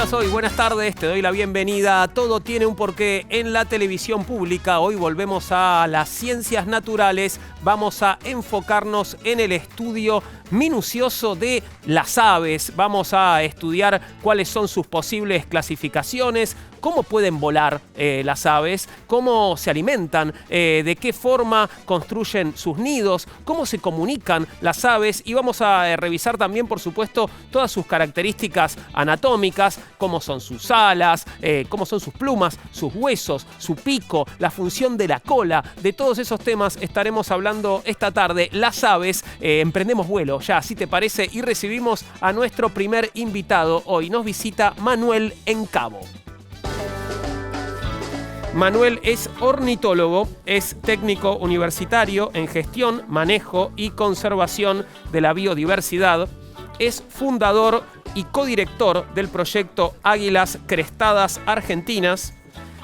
estás hoy? Buenas tardes, te doy la bienvenida a Todo tiene un porqué en la televisión pública. Hoy volvemos a las ciencias naturales. Vamos a enfocarnos en el estudio minucioso de las aves. Vamos a estudiar cuáles son sus posibles clasificaciones, cómo pueden volar las aves, cómo se alimentan, de qué forma construyen sus nidos, cómo se comunican las aves, y vamos a revisar también, por supuesto, todas sus características anatómicas, cómo son sus alas, cómo son sus plumas, sus huesos, su pico, la función de la cola. De todos esos temas estaremos hablando esta tarde. Las aves, emprendemos vuelo ya, si te parece, y recibimos a nuestro primer invitado. Hoy nos visita Manuel Encabo. Manuel es ornitólogo, es técnico universitario en gestión, manejo y conservación de la biodiversidad. Es fundador y codirector del proyecto Águilas Crestadas Argentinas.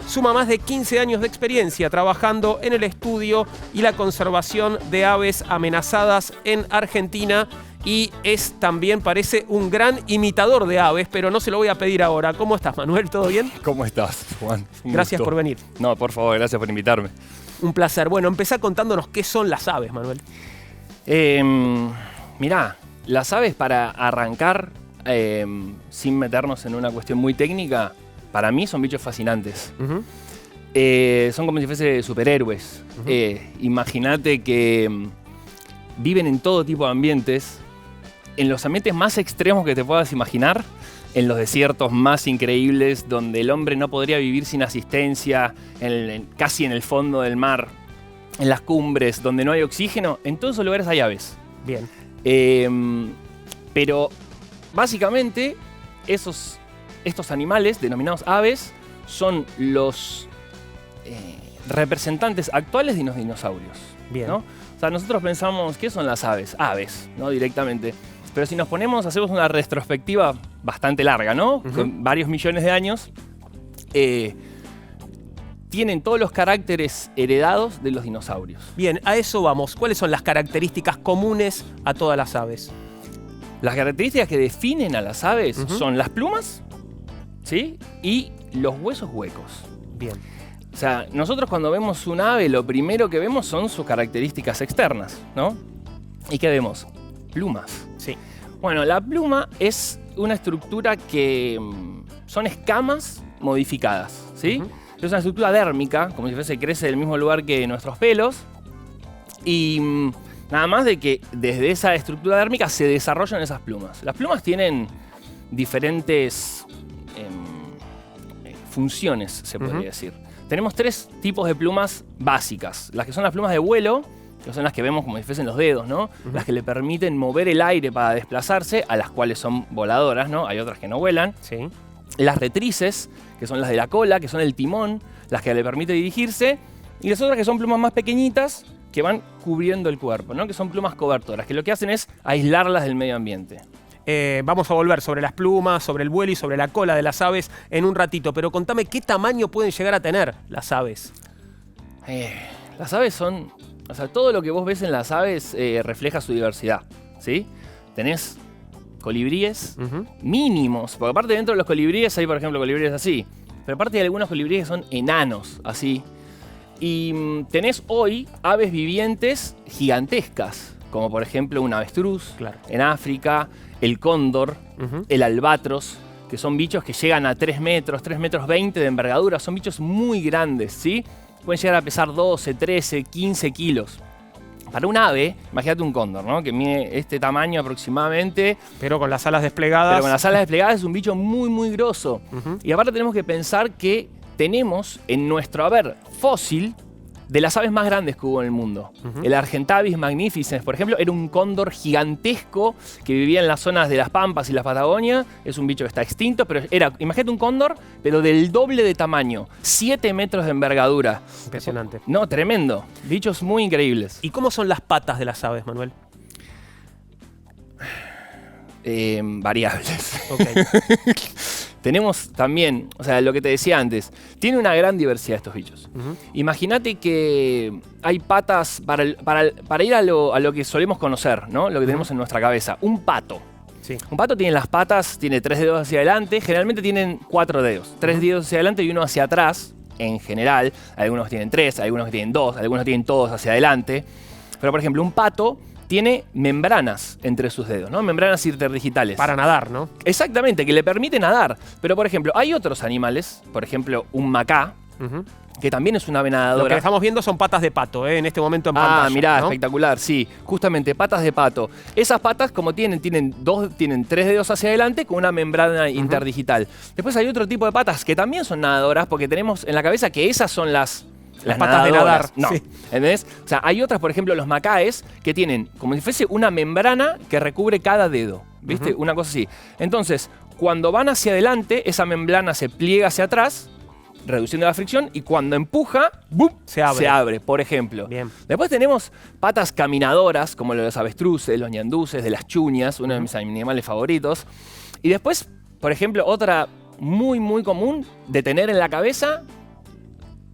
Suma más de 15 años de experiencia trabajando en el estudio y la conservación de aves amenazadas en Argentina. Y es también, parece, un gran imitador de aves, pero no se lo voy a pedir ahora. ¿Cómo estás, Manuel? ¿Todo bien? ¿Cómo estás, Juan? Gracias por venir. No, por favor, gracias por invitarme. Un placer. Bueno, empezá contándonos qué son las aves, Manuel. Mirá, las aves, para arrancar, sin meternos en una cuestión muy técnica, para mí son bichos fascinantes. Son como si fuesen superhéroes. Imagínate que viven en todo tipo de ambientes, en los ambientes más extremos que te puedas imaginar, en los desiertos más increíbles, donde el hombre no podría vivir sin asistencia, casi en el fondo del mar, en las cumbres, donde no hay oxígeno. En todos esos lugares hay aves. Bien. Pero básicamente estos animales, denominados aves, son los representantes actuales de los dinosaurios. Bien. ¿No? O sea, nosotros pensamos, ¿qué son las aves? Aves, ¿no? Directamente. Pero si nos ponemos, hacemos una retrospectiva bastante larga, ¿no? Con varios millones de años. Tienen todos los caracteres heredados de los dinosaurios. Bien, a eso vamos. ¿Cuáles son las características comunes a todas las aves? Las características que definen a las aves son las plumas, ¿sí? Y los huesos huecos. Bien. O sea, nosotros cuando vemos un ave, lo primero que vemos son sus características externas, ¿no? ¿Y qué vemos? Plumas. Sí. Bueno, la pluma es una estructura que son escamas modificadas, ¿sí? Es una estructura dérmica, como si crece del mismo lugar que nuestros pelos. Y nada más de que desde esa estructura dérmica se desarrollan esas plumas. Las plumas tienen diferentes funciones, se podría decir. Tenemos tres tipos de plumas básicas. Las que son las plumas de vuelo, que son las que vemos como si fuesen los dedos, ¿no? Las que le permiten mover el aire para desplazarse, a las cuales son voladoras, ¿no? Hay otras que no vuelan. Sí. Las retrices, que son las de la cola, que son el timón, las que le permite dirigirse. Y las otras que son plumas más pequeñitas, que van cubriendo el cuerpo, ¿no? Que son plumas cobertoras, que lo que hacen es aislarlas del medio ambiente. Vamos a volver sobre las plumas, sobre el vuelo y sobre la cola de las aves en un ratito, pero contame qué tamaño pueden llegar a tener las aves. Las aves son... O sea, todo lo que vos ves en las aves refleja su diversidad, ¿sí? Tenés colibríes mínimos, porque aparte dentro de los colibríes hay, por ejemplo, colibríes así, pero aparte hay algunos colibríes que son enanos, así. Y tenés hoy aves vivientes gigantescas, como por ejemplo un avestruz, en África, el cóndor, el albatros, que son bichos que llegan a 3 metros 20 de envergadura. Son bichos muy grandes, ¿sí? Pueden llegar a pesar 12, 13, 15 kilos. Para un ave, imagínate un cóndor, ¿no? Que mide este tamaño aproximadamente. Pero con las alas desplegadas. Pero con las alas desplegadas es un bicho muy, muy grosso. Y aparte tenemos que pensar que tenemos en nuestro haber fósil de las aves más grandes que hubo en el mundo. El Argentavis magnificens, por ejemplo, era un cóndor gigantesco que vivía en las zonas de las Pampas y la Patagonia. Es un bicho que está extinto, pero era, imagínate un cóndor, pero del doble de tamaño. 7 metros de envergadura. Impresionante. No, tremendo. Bichos muy increíbles. ¿Y cómo son las patas de las aves, Manuel? Variables. Ok. Tenemos también, o sea, lo que te decía antes, tiene una gran diversidad estos bichos. Imagínate que hay patas para ir a lo que solemos conocer, ¿no? Lo que tenemos en nuestra cabeza. Un pato. Sí. Un pato tiene las patas, tiene 3 dedos hacia adelante, generalmente tienen 4 dedos. 3 dedos hacia adelante y uno hacia atrás, en general. Algunos tienen 3, algunos que tienen 2, algunos tienen todos hacia adelante. Pero, por ejemplo, un pato tiene membranas entre sus dedos, ¿no? Membranas interdigitales. Para nadar, ¿no? Exactamente, que le permiten nadar. Pero, por ejemplo, hay otros animales, por ejemplo, un macá, que también es una ave nadadora. Lo que estamos viendo son patas de pato, en este momento en pantalla. Ah, mirá, ¿no? espectacular, sí. Justamente, patas de pato. Esas patas, como tienen 3 dedos hacia adelante con una membrana interdigital. Después hay otro tipo de patas que también son nadadoras, porque tenemos en la cabeza que esas son las patas de nadar. No, Sí. ¿entendés? O sea, hay otras, por ejemplo, los macaes, que tienen como si fuese una membrana que recubre cada dedo. ¿Viste? Una cosa así. Entonces, cuando van hacia adelante, esa membrana se pliega hacia atrás, reduciendo la fricción, y cuando empuja, ¡bum!, se abre, por ejemplo. Bien. Después tenemos patas caminadoras, como los avestruces, los ñanduces, de las chuñas, uno de mis animales favoritos. Y después, por ejemplo, otra muy, muy común de tener en la cabeza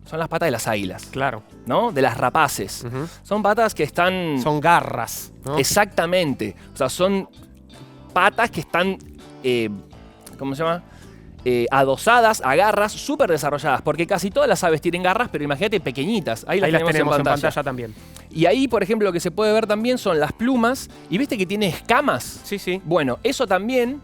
son las patas de las águilas. Claro. ¿No? De las rapaces. Son patas que están... Son garras, ¿no? Exactamente. O sea, son patas que están... ¿cómo se llama? Adosadas a garras súper desarrolladas, porque casi todas las aves tienen garras, pero imagínate pequeñitas. Ahí las tenemos en pantalla también. Y ahí, por ejemplo, lo que se puede ver también son las plumas. ¿Y viste que tiene escamas? Sí, sí. Bueno, eso también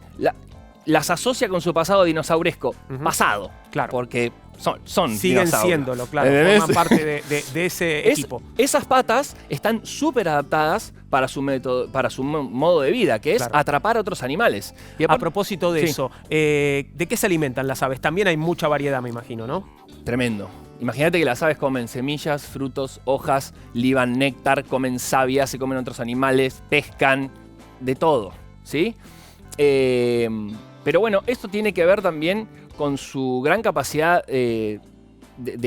las asocia con su pasado dinosauresco. Pasado. Claro. Porque son siguen dinosaurios. siéndolo, claro. Forman parte de ese equipo. Esas patas están súper adaptadas para su método, para su modo de vida, que es atrapar a otros animales. Y a propósito de eso, ¿de qué se alimentan las aves? También hay mucha variedad, me imagino, ¿no? Tremendo. Imagínate que las aves comen semillas, frutos, hojas, liban néctar, comen savia, se comen otros animales, pescan, de todo, ¿sí? Pero bueno, esto tiene que ver también con su gran capacidad de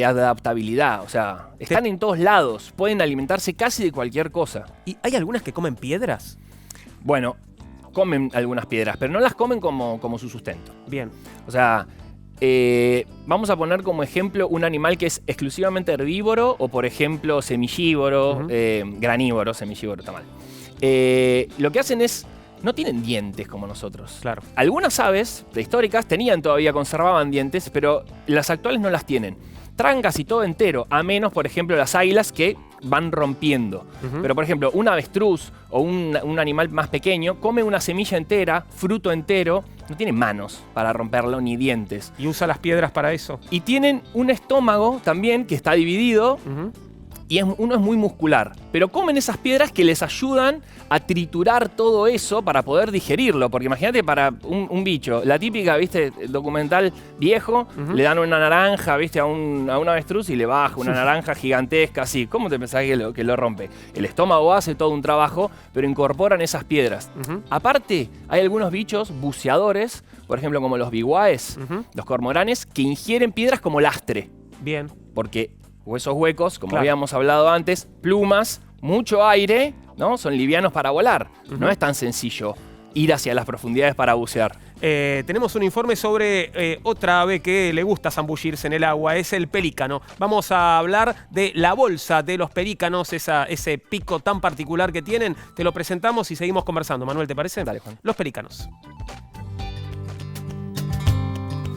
adaptabilidad. O sea, están en todos lados, pueden alimentarse casi de cualquier cosa. ¿Y hay algunas que comen piedras? Bueno, comen algunas piedras, pero no las comen como su sustento. Bien. O sea, vamos a poner como ejemplo un animal que es exclusivamente herbívoro o, por ejemplo, semillívoro, granívoro, semillívoro está mal. Lo que hacen es... No tienen dientes como nosotros. Claro. Algunas aves prehistóricas conservaban dientes, pero las actuales no las tienen. Tragan casi todo entero, a menos, por ejemplo, las águilas que van rompiendo. Pero, por ejemplo, un avestruz o un animal más pequeño come una semilla entera, fruto entero, no tiene manos para romperlo ni dientes. ¿Y usa las piedras para eso? Y tienen un estómago también que está dividido. Y uno es muy muscular, pero comen esas piedras que les ayudan a triturar todo eso para poder digerirlo. Porque imagínate para un bicho, la típica, ¿viste? Documental viejo, le dan una naranja, ¿viste? A un avestruz y le baja una naranja gigantesca, así. ¿Cómo te pensás que lo rompe? El estómago hace todo un trabajo, pero incorporan esas piedras. Aparte, hay algunos bichos buceadores, por ejemplo, como los biguaes, los cormoranes, que ingieren piedras como lastre. Bien. Porque huesos huecos, como habíamos hablado antes, plumas, mucho aire, ¿no? Son livianos para volar. No es tan sencillo ir hacia las profundidades para bucear. Tenemos un informe sobre otra ave que le gusta zambullirse en el agua, es el pelícano. Vamos a hablar de la bolsa de los pelícanos, ese pico tan particular que tienen. Te lo presentamos y seguimos conversando. Manuel, ¿te parece? Dale, Juan. Los pelícanos.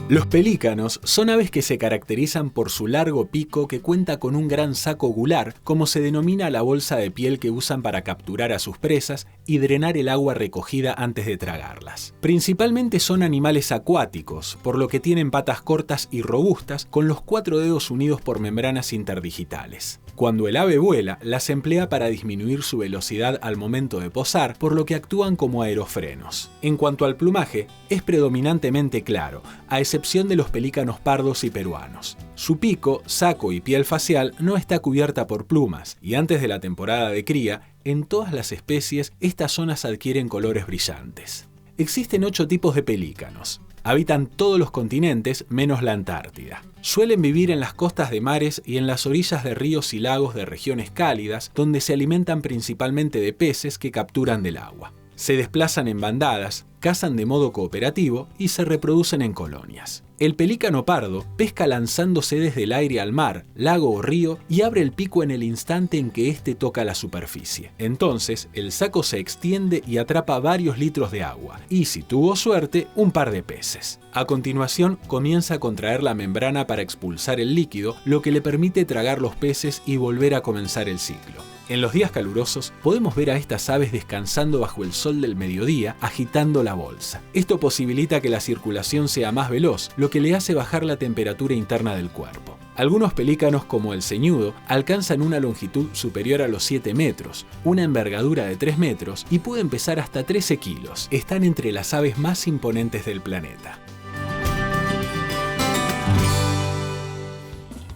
Los pelícanos son aves que se caracterizan por su largo pico que cuenta con un gran saco gular, como se denomina la bolsa de piel que usan para capturar a sus presas y drenar el agua recogida antes de tragarlas. Principalmente son animales acuáticos, por lo que tienen patas cortas y robustas, con los 4 dedos unidos por membranas interdigitales. Cuando el ave vuela, las emplea para disminuir su velocidad al momento de posar, por lo que actúan como aerofrenos. En cuanto al plumaje, es predominantemente claro, a excepción de los pelícanos pardos y peruanos. Su pico, saco y piel facial no está cubierta por plumas, y antes de la temporada de cría, en todas las especies estas zonas adquieren colores brillantes. Existen 8 tipos de pelícanos. Habitan todos los continentes menos la Antártida. Suelen vivir en las costas de mares y en las orillas de ríos y lagos de regiones cálidas, donde se alimentan principalmente de peces que capturan del agua. Se desplazan en bandadas, cazan de modo cooperativo y se reproducen en colonias. El pelícano pardo pesca lanzándose desde el aire al mar, lago o río y abre el pico en el instante en que éste toca la superficie. Entonces, el saco se extiende y atrapa varios litros de agua, y si tuvo suerte, un par de peces. A continuación, comienza a contraer la membrana para expulsar el líquido, lo que le permite tragar los peces y volver a comenzar el ciclo. En los días calurosos podemos ver a estas aves descansando bajo el sol del mediodía, agitando la bolsa. Esto posibilita que la circulación sea más veloz, lo que le hace bajar la temperatura interna del cuerpo. Algunos pelícanos, como el ceñudo, alcanzan una longitud superior a los 7 metros, una envergadura de 3 metros y pueden pesar hasta 13 kilos. Están entre las aves más imponentes del planeta.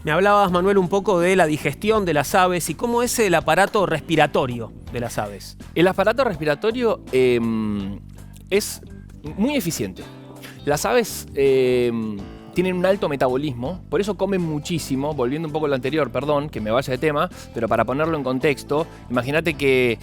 Me hablabas, Manuel, un poco de la digestión de las aves y cómo es el aparato respiratorio de las aves. El aparato respiratorio es muy eficiente. Las aves tienen un alto metabolismo, por eso comen muchísimo. Volviendo un poco a lo anterior, perdón, que me vaya de tema, pero para ponerlo en contexto, imagínate que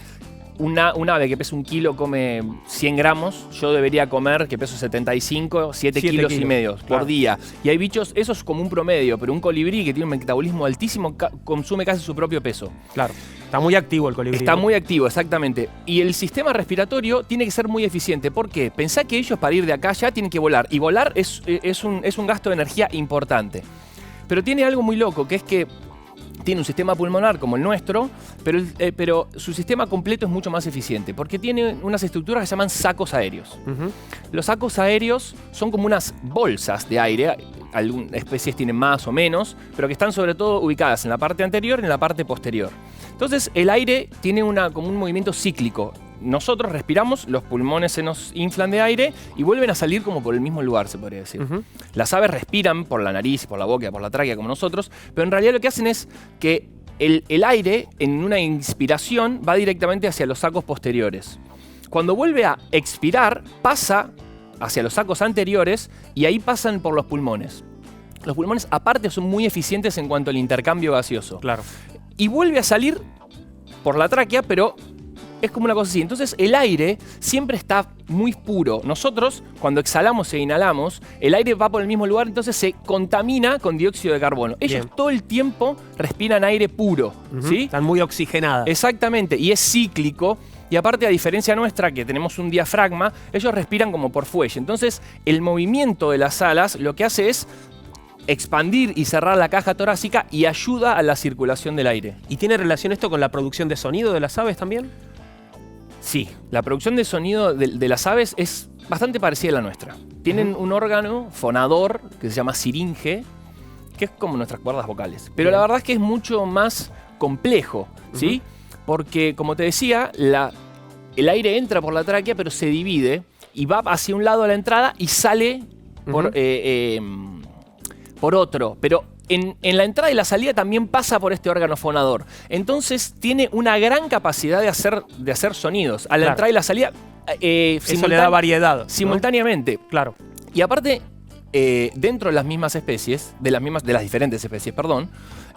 un ave que pesa 1 kilo come 100 gramos, yo debería comer, que peso 75, 7 kilos y medio por día. Y hay bichos, eso es como un promedio, pero un colibrí que tiene un metabolismo altísimo consume casi su propio peso. Claro, está muy activo el colibrí. Está muy activo, exactamente. Y el sistema respiratorio tiene que ser muy eficiente. ¿Por qué? Pensá que ellos para ir de acá ya tienen que volar. Y volar es un gasto de energía importante. Pero tiene algo muy loco, que es que tiene un sistema pulmonar como el nuestro, pero su sistema completo es mucho más eficiente, porque tiene unas estructuras que se llaman sacos aéreos. Los sacos aéreos son como unas bolsas de aire, algunas especies tienen más o menos, pero que están sobre todo ubicadas en la parte anterior y en la parte posterior. Entonces el aire tiene como un movimiento cíclico. Nosotros respiramos, los pulmones se nos inflan de aire y vuelven a salir como por el mismo lugar, se podría decir. Las aves respiran por la nariz, por la boca, por la tráquea como nosotros, pero en realidad lo que hacen es que el aire en una inspiración va directamente hacia los sacos posteriores. Cuando vuelve a expirar, pasa hacia los sacos anteriores y ahí pasan por los pulmones. Los pulmones aparte son muy eficientes en cuanto al intercambio gaseoso. Claro. Y vuelve a salir por la tráquea, pero es como una cosa así. Entonces el aire siempre está muy puro. Nosotros, cuando exhalamos e inhalamos, el aire va por el mismo lugar, entonces se contamina con dióxido de carbono. Ellos todo el tiempo respiran aire puro. ¿Sí? Están muy oxigenadas. Exactamente, y es cíclico. Y aparte, a diferencia nuestra, que tenemos un diafragma, ellos respiran como por fuelle. Entonces el movimiento de las alas lo que hace es expandir y cerrar la caja torácica y ayuda a la circulación del aire. ¿Y tiene relación esto con la producción de sonido de las aves también? Sí, la producción de sonido de las aves es bastante parecida a la nuestra. Tienen un órgano fonador que se llama siringe, que es como nuestras cuerdas vocales. Pero la verdad es que es mucho más complejo, ¿sí? Porque, como te decía, el aire entra por la tráquea, pero se divide y va hacia un lado a la entrada y sale por otro. Pero en la entrada y la salida también pasa por este órgano fonador. Entonces tiene una gran capacidad de hacer sonidos. A la entrada y la salida. Eso le da variedad, ¿no? Simultáneamente. Claro. Y aparte, dentro de las mismas especies, de las diferentes especies, perdón,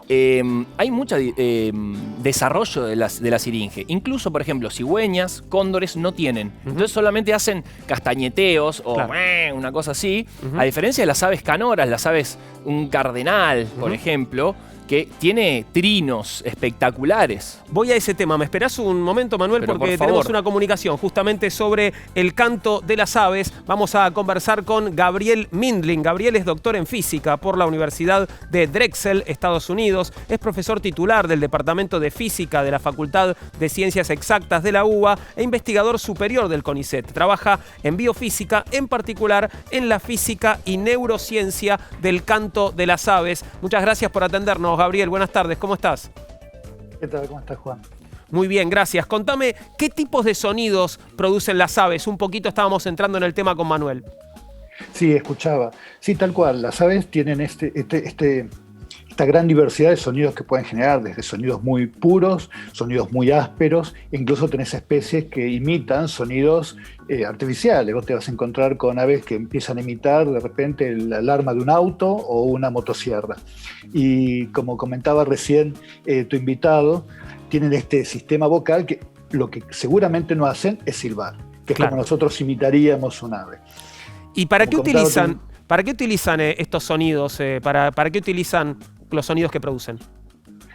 hay mucho desarrollo de la siringe. Incluso, por ejemplo, cigüeñas, cóndores no tienen. Entonces solamente hacen castañeteos o una cosa así. A diferencia de las aves canoras, las aves, un cardenal, por ejemplo, que tiene trinos espectaculares. Voy a ese tema. ¿Me esperás un momento, Manuel? Pero porque tenemos una comunicación justamente sobre el canto de las aves. Vamos a conversar con Gabriel Mindling. Gabriel es doctor en física por la Universidad de Drexel, Estados Unidos. Es profesor titular del Departamento de Física de la Facultad de Ciencias Exactas de la UBA e investigador superior del CONICET. Trabaja en biofísica, en particular en la física y neurociencia del canto de las aves. Muchas gracias por atendernos, Gabriel. Buenas tardes, ¿cómo estás? ¿Qué tal? ¿Cómo estás, Juan? Muy bien, gracias. Contame, ¿qué tipos de sonidos producen las aves? Un poquito estábamos entrando en el tema con Manuel. Sí, escuchaba. Sí, tal cual. Las aves tienen esta gran diversidad de sonidos que pueden generar, desde sonidos muy puros, sonidos muy ásperos, incluso tenés especies que imitan sonidos artificiales. Vos te vas a encontrar con aves que empiezan a imitar de repente la alarma de un auto o una motosierra. Y como comentaba recién tu invitado, tienen este sistema vocal que lo que seguramente no hacen es silbar, que es como nosotros imitaríamos un ave. ¿Y para qué utilizan ¿Para qué utilizan estos sonidos? ¿Para qué utilizan los sonidos que producen?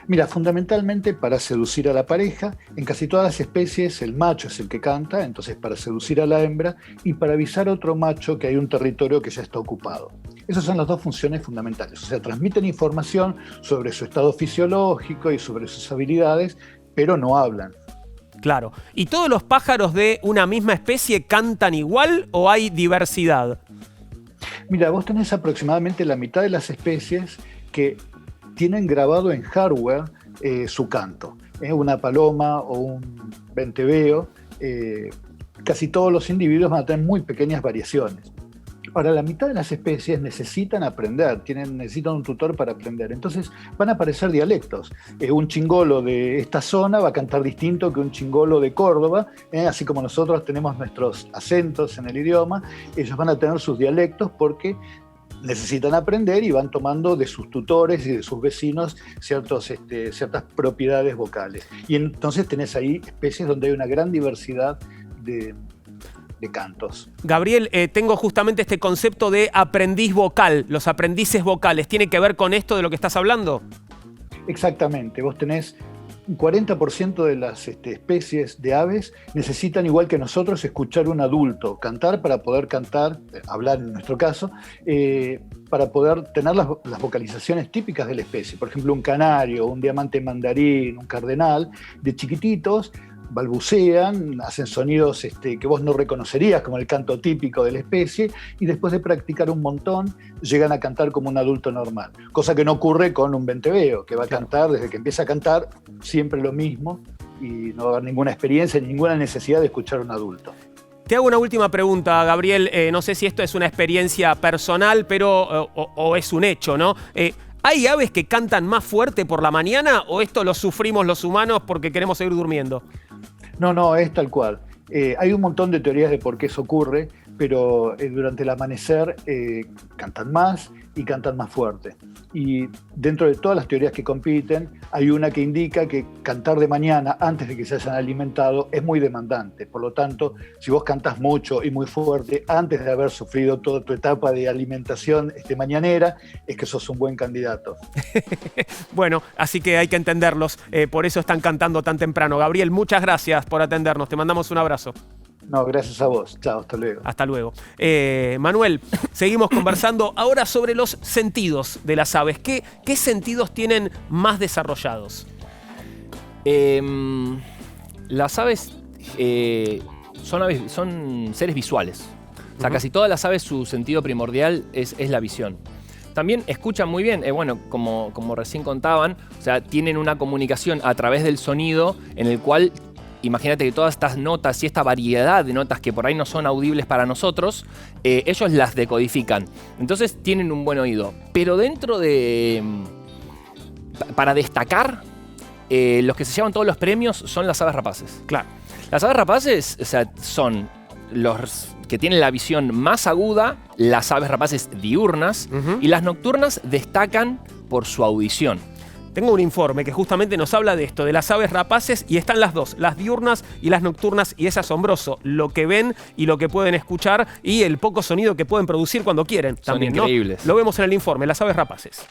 Mira, fundamentalmente para seducir a la pareja. En casi todas las especies el macho es el que canta, entonces para seducir a la hembra y para avisar a otro macho que hay un territorio que ya está ocupado. Esas son las dos funciones fundamentales. O sea, transmiten información sobre su estado fisiológico y sobre sus habilidades, pero no hablan. Claro. ¿Y todos los pájaros de una misma especie cantan igual o hay diversidad? Mira, vos tenés aproximadamente la mitad de las especies que tienen grabado en hardware su canto. Una paloma o un venteveo, casi todos los individuos van a tener muy pequeñas variaciones. Ahora, la mitad de las especies necesitan aprender, necesitan un tutor para aprender. Entonces van a aparecer dialectos. Un chingolo de esta zona va a cantar distinto que un chingolo de Córdoba, así como nosotros tenemos nuestros acentos en el idioma, ellos van a tener sus dialectos porque necesitan aprender y van tomando de sus tutores y de sus vecinos ciertas propiedades vocales. Y entonces tenés ahí especies donde hay una gran diversidad de cantos. Gabriel, tengo justamente este concepto de aprendiz vocal, los aprendices vocales. ¿Tiene que ver con esto de lo que estás hablando? Exactamente. Vos tenés un 40% de las especies de aves necesitan, igual que nosotros, escuchar un adulto cantar para poder cantar, hablar en nuestro caso, para poder tener las vocalizaciones típicas de la especie. Por ejemplo, un canario, un diamante mandarín, un cardenal, de chiquititos, balbucean, hacen sonidos que vos no reconocerías como el canto típico de la especie, y después de practicar un montón llegan a cantar como un adulto normal, cosa que no ocurre con un venteveo, que va a cantar desde que empieza a cantar siempre lo mismo y no va a haber ninguna experiencia, ninguna necesidad de escuchar a un adulto. Te hago una última pregunta, Gabriel. No sé si esto es una experiencia personal, pero o es un hecho, ¿no? ¿Hay aves que cantan más fuerte por la mañana o esto lo sufrimos los humanos porque queremos seguir durmiendo? No, es tal cual. Hay un montón de teorías de por qué eso ocurre, pero durante el amanecer cantan más y cantan más fuerte. Y dentro de todas las teorías que compiten, hay una que indica que cantar de mañana, antes de que se hayan alimentado, es muy demandante. Por lo tanto, si vos cantás mucho y muy fuerte, antes de haber sufrido toda tu etapa de alimentación mañanera, es que sos un buen candidato. Bueno, así que hay que entenderlos. Por eso están cantando tan temprano. Gabriel, muchas gracias por atendernos. Te mandamos un abrazo. No, gracias a vos. Chao, hasta luego. Hasta luego. Manuel, seguimos conversando ahora sobre los sentidos de las aves. ¿Qué sentidos tienen más desarrollados? Las aves son seres visuales. O sea, casi todas las aves, su sentido primordial es la visión. También escuchan muy bien, como recién contaban, o sea, tienen una comunicación a través del sonido en el cual, imagínate que todas estas notas y esta variedad de notas que por ahí no son audibles para nosotros, ellos las decodifican. Entonces tienen un buen oído. Pero dentro de... Para destacar, los que se llevan todos los premios son las aves rapaces. Claro. Las aves rapaces, o sea, son los que tienen la visión más aguda, las aves rapaces diurnas, y las nocturnas destacan por su audición. Tengo un informe que justamente nos habla de esto, de las aves rapaces, y están las dos, las diurnas y las nocturnas, y es asombroso lo que ven y lo que pueden escuchar y el poco sonido que pueden producir cuando quieren. Son también, increíbles. ¿no? Lo vemos en el informe, las aves rapaces.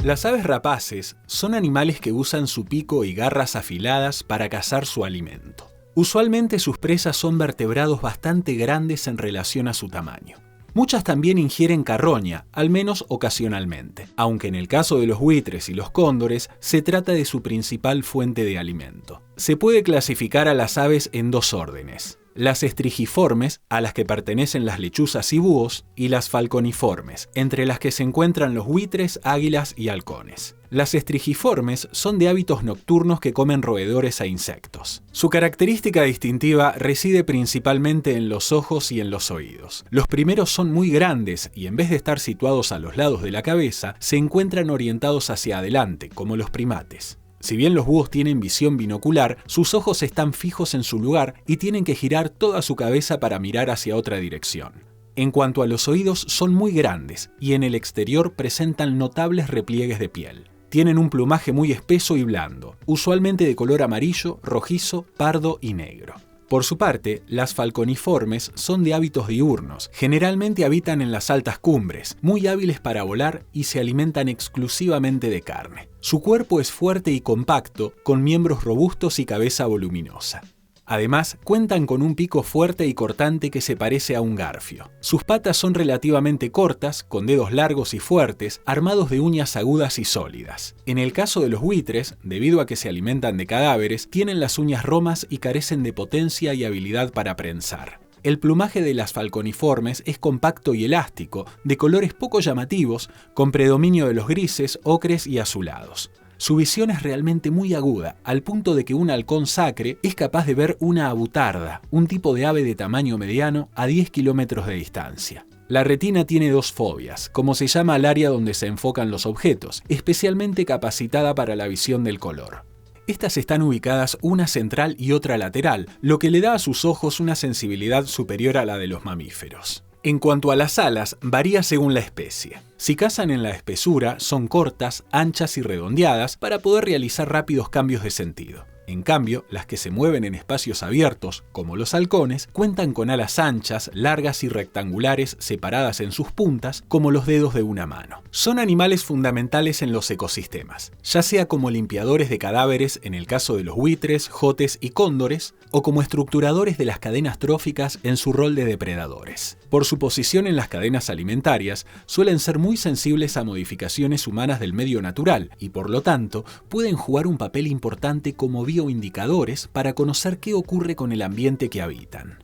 Las aves rapaces son animales que usan su pico y garras afiladas para cazar su alimento. Usualmente sus presas son vertebrados bastante grandes en relación a su tamaño. Muchas también ingieren carroña, al menos ocasionalmente, aunque en el caso de los buitres y los cóndores se trata de su principal fuente de alimento. Se puede clasificar a las aves en dos órdenes: las estrigiformes, a las que pertenecen las lechuzas y búhos, y las falconiformes, entre las que se encuentran los buitres, águilas y halcones. Las estrigiformes son de hábitos nocturnos que comen roedores e insectos. Su característica distintiva reside principalmente en los ojos y en los oídos. Los primeros son muy grandes y en vez de estar situados a los lados de la cabeza, se encuentran orientados hacia adelante, como los primates. Si bien los búhos tienen visión binocular, sus ojos están fijos en su lugar y tienen que girar toda su cabeza para mirar hacia otra dirección. En cuanto a los oídos, son muy grandes y en el exterior presentan notables repliegues de piel. Tienen un plumaje muy espeso y blando, usualmente de color amarillo, rojizo, pardo y negro. Por su parte, las falconiformes son de hábitos diurnos. Generalmente habitan en las altas cumbres, muy hábiles para volar y se alimentan exclusivamente de carne. Su cuerpo es fuerte y compacto, con miembros robustos y cabeza voluminosa. Además, cuentan con un pico fuerte y cortante que se parece a un garfio. Sus patas son relativamente cortas, con dedos largos y fuertes, armados de uñas agudas y sólidas. En el caso de los buitres, debido a que se alimentan de cadáveres, tienen las uñas romas y carecen de potencia y habilidad para prensar. El plumaje de las falconiformes es compacto y elástico, de colores poco llamativos, con predominio de los grises, ocres y azulados. Su visión es realmente muy aguda, al punto de que un halcón sacre es capaz de ver una abutarda, un tipo de ave de tamaño mediano, a 10 kilómetros de distancia. La retina tiene dos fobias, como se llama al área donde se enfocan los objetos, especialmente capacitada para la visión del color. Estas están ubicadas una central y otra lateral, lo que le da a sus ojos una sensibilidad superior a la de los mamíferos. En cuanto a las alas, varía según la especie. Si cazan en la espesura, son cortas, anchas y redondeadas para poder realizar rápidos cambios de sentido. En cambio, las que se mueven en espacios abiertos, como los halcones, cuentan con alas anchas, largas y rectangulares separadas en sus puntas, como los dedos de una mano. Son animales fundamentales en los ecosistemas, ya sea como limpiadores de cadáveres en el caso de los buitres, jotes y cóndores, o como estructuradores de las cadenas tróficas en su rol de depredadores. Por su posición en las cadenas alimentarias, suelen ser muy sensibles a modificaciones humanas del medio natural y, por lo tanto, pueden jugar un papel importante como bioindicadores para conocer qué ocurre con el ambiente que habitan.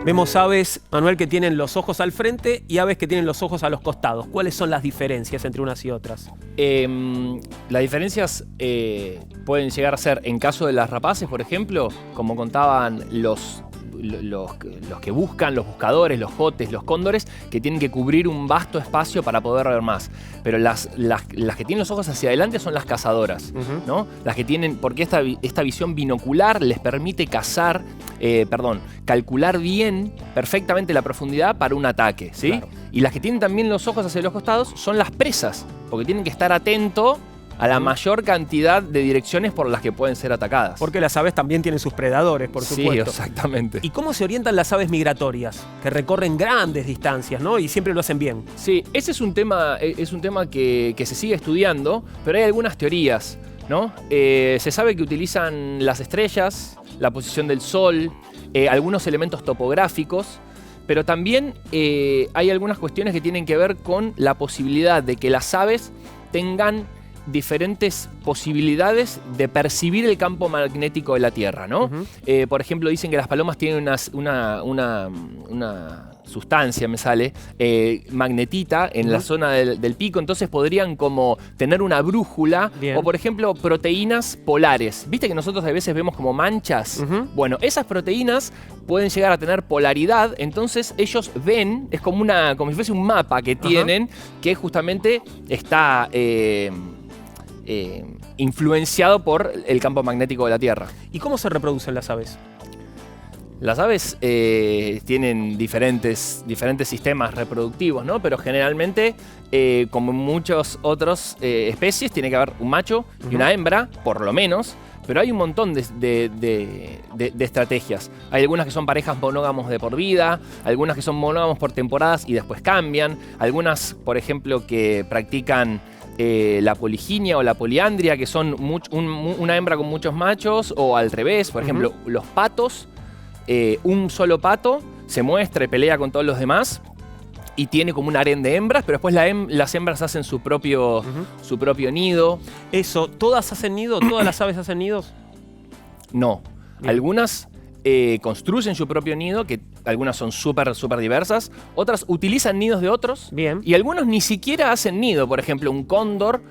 Vemos aves, Manuel, que tienen los ojos al frente y aves que tienen los ojos a los costados. ¿Cuáles son las diferencias entre unas y otras? Las diferencias pueden llegar a ser, en caso de las rapaces, por ejemplo, como contaban los que buscan, los buscadores, los jotes, los cóndores, que tienen que cubrir un vasto espacio para poder ver más. Pero las que tienen los ojos hacia adelante son las cazadoras, ¿no? Las que tienen, porque esta visión binocular les permite calcular bien, perfectamente la profundidad para un ataque, ¿sí? Claro. Y las que tienen también los ojos hacia los costados son las presas, porque tienen que estar atentos a la mayor cantidad de direcciones por las que pueden ser atacadas. Porque las aves también tienen sus predadores, por supuesto. Sí, exactamente. ¿Y cómo se orientan las aves migratorias? Que recorren grandes distancias, ¿no? Y siempre lo hacen bien. Sí, ese es un tema que se sigue estudiando, pero hay algunas teorías, ¿no? Se sabe que utilizan las estrellas, la posición del sol, algunos elementos topográficos, pero también hay algunas cuestiones que tienen que ver con la posibilidad de que las aves tengan diferentes posibilidades de percibir el campo magnético de la Tierra, ¿no? Por ejemplo, dicen que las palomas tienen una sustancia, magnetita en la zona del pico, entonces podrían como tener una brújula. Bien. O por ejemplo, proteínas polares. ¿Viste que nosotros a veces vemos como manchas? Bueno, esas proteínas pueden llegar a tener polaridad, entonces ellos ven, es como si fuese un mapa que tienen, que justamente está influenciado por el campo magnético de la Tierra. ¿Y cómo se reproducen las aves? Las aves tienen diferentes sistemas reproductivos, ¿no? Pero generalmente, como en muchas otras especies, tiene que haber un macho y una hembra, por lo menos. Pero hay un montón de estrategias. Hay algunas que son parejas monógamos de por vida, algunas que son monógamos por temporadas y después cambian. Algunas, por ejemplo, que practican la poliginia o la poliandria, que son una hembra con muchos machos, o al revés. Por ejemplo, los patos. Un solo pato se muestra y pelea con todos los demás y tiene como un harén de hembras, pero después las hembras hacen su propio nido. Eso, ¿todas hacen nido? ¿Todas las aves hacen nidos? No. Bien. Algunas construyen su propio nido, que algunas son súper diversas. Otras utilizan nidos de otros. Bien. Y algunos ni siquiera hacen nido. Por ejemplo, un cóndor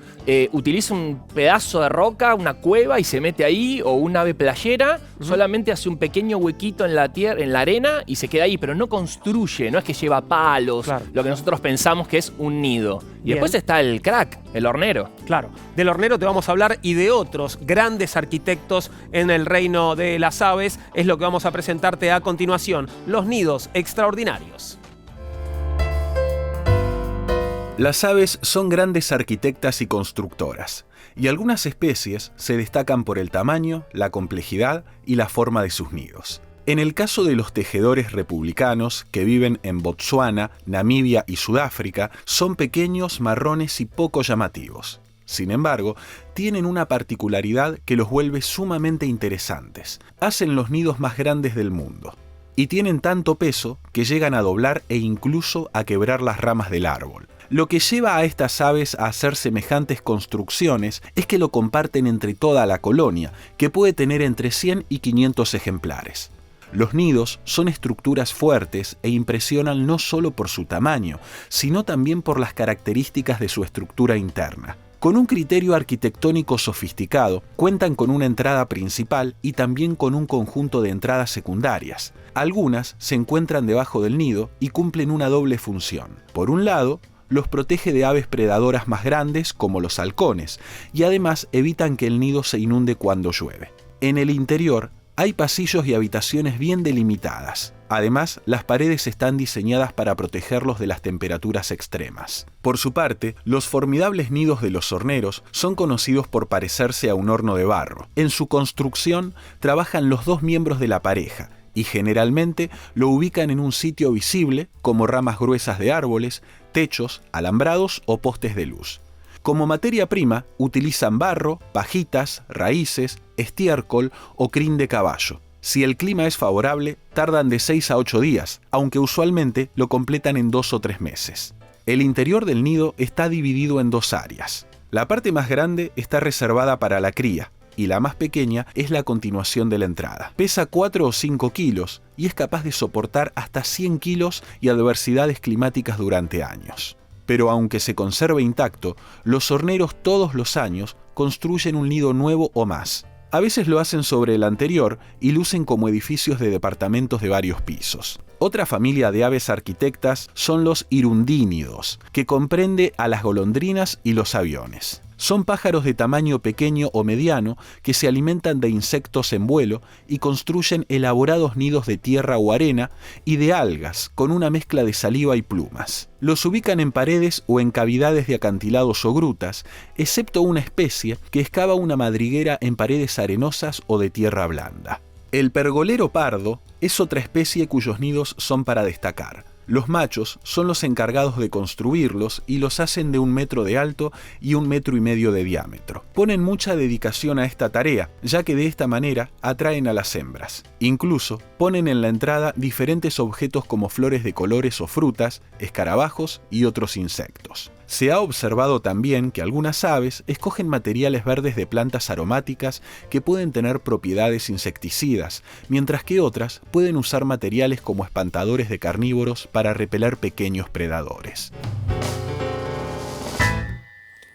utiliza un pedazo de roca, una cueva, y se mete ahí. O un ave playera solamente hace un pequeño huequito en la tierra, en la arena, y se queda ahí. Pero no construye, no es que lleva palos. Claro. Lo que nosotros pensamos que es un nido. Y Bien. Después está el crack, el hornero. Claro, del hornero te vamos a hablar y de otros grandes arquitectos en el reino de las aves. Es lo que vamos a presentarte a continuación. Los nidos extraordinarios. Las aves son grandes arquitectas y constructoras, y algunas especies se destacan por el tamaño, la complejidad y la forma de sus nidos. En el caso de los tejedores republicanos, que viven en Botsuana, Namibia y Sudáfrica, son pequeños, marrones y poco llamativos. Sin embargo, tienen una particularidad que los vuelve sumamente interesantes. Hacen los nidos más grandes del mundo. Y tienen tanto peso que llegan a doblar e incluso a quebrar las ramas del árbol. Lo que lleva a estas aves a hacer semejantes construcciones es que lo comparten entre toda la colonia, que puede tener entre 100 y 500 ejemplares. Los nidos son estructuras fuertes e impresionan no solo por su tamaño, sino también por las características de su estructura interna. Con un criterio arquitectónico sofisticado, cuentan con una entrada principal y también con un conjunto de entradas secundarias. Algunas se encuentran debajo del nido y cumplen una doble función. Por un lado, los protege de aves predadoras más grandes como los halcones y además evitan que el nido se inunde cuando llueve. En el interior hay pasillos y habitaciones bien delimitadas. Además, las paredes están diseñadas para protegerlos de las temperaturas extremas. Por su parte, los formidables nidos de los horneros son conocidos por parecerse a un horno de barro. En su construcción trabajan los dos miembros de la pareja y generalmente lo ubican en un sitio visible como ramas gruesas de árboles, techos, alambrados o postes de luz. Como materia prima, utilizan barro, pajitas, raíces, estiércol o crin de caballo. Si el clima es favorable, tardan de 6 a 8 días, aunque usualmente lo completan en 2 o 3 meses. El interior del nido está dividido en dos áreas. La parte más grande está reservada para la cría, y la más pequeña es la continuación de la entrada. Pesa 4 o 5 kilos y es capaz de soportar hasta 100 kilos y adversidades climáticas durante años. Pero aunque se conserve intacto, los horneros todos los años construyen un nido nuevo o más. A veces lo hacen sobre el anterior y lucen como edificios de departamentos de varios pisos. Otra familia de aves arquitectas son los hirundínidos, que comprende a las golondrinas y los aviones. Son pájaros de tamaño pequeño o mediano que se alimentan de insectos en vuelo y construyen elaborados nidos de tierra o arena y de algas con una mezcla de saliva y plumas. Los ubican en paredes o en cavidades de acantilados o grutas, excepto una especie que excava una madriguera en paredes arenosas o de tierra blanda. El pergolero pardo es otra especie cuyos nidos son para destacar. Los machos son los encargados de construirlos y los hacen de 1 metro de alto y 1,5 metros de diámetro. Ponen mucha dedicación a esta tarea, ya que de esta manera atraen a las hembras. Incluso ponen en la entrada diferentes objetos como flores de colores o frutas, escarabajos y otros insectos. Se ha observado también que algunas aves escogen materiales verdes de plantas aromáticas que pueden tener propiedades insecticidas, mientras que otras pueden usar materiales como espantadores de carnívoros para repeler pequeños predadores.